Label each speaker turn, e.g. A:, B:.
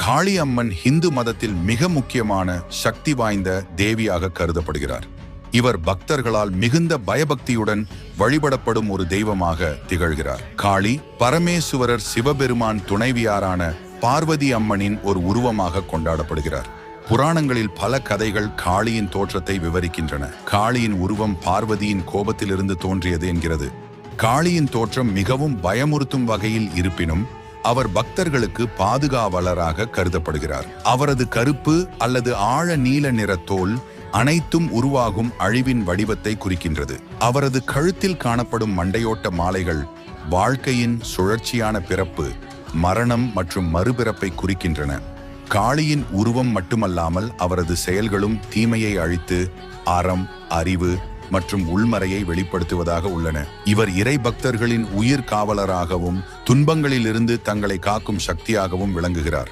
A: காளி அம்மன் இந்து மதத்தில் மிக முக்கியமான சக்தி வாய்ந்த தேவியாக கருதப்படுகிறார். இவர் பக்தர்களால் மிகுந்த பயபக்தியுடன் வழிபடப்படும் ஒரு தெய்வமாக திகழ்கிறார். காளி பரமேசுவரர் சிவபெருமான் துணைவியாரான பார்வதி அம்மனின் ஒரு உருவமாக கொண்டாடப்படுகிறார். புராணங்களில் பல கதைகள் காளியின் தோற்றத்தை விவரிக்கின்றன. காளியின் உருவம் பார்வதியின் கோபத்திலிருந்து தோன்றியது என்கிறது. காளியின் தோற்றம் மிகவும் பயமுறுத்தும் வகையில் இருப்பினும் அவர் பக்தர்களுக்கு பாதுகாவலராக கருதப்படுகிறார். அவரது கருப்பு அல்லது ஆழ நீல நிற தோல் அனைத்தும் உருவாகும் அழிவின் வடிவத்தை குறிக்கின்றது. அவரது கழுத்தில் காணப்படும் மண்டையோட்ட மாலைகள் வாழ்க்கையின் சுழற்சியான பிறப்பு, மரணம் மற்றும் மறுபிறப்பை குறிக்கின்றன. காளியின் உருவம் மட்டுமல்லாமல் அவரது செயல்களும் தீமையை அழித்து அறம், அறிவு மற்றும் உள்மறையை வெளிப்படுத்துவதாக உள்ளன. இவர் இறை பக்தர்களின் உயிர் காவலராகவும் துன்பங்களிலிருந்து தங்களை காக்கும் சக்தியாகவும் விளங்குகிறார்.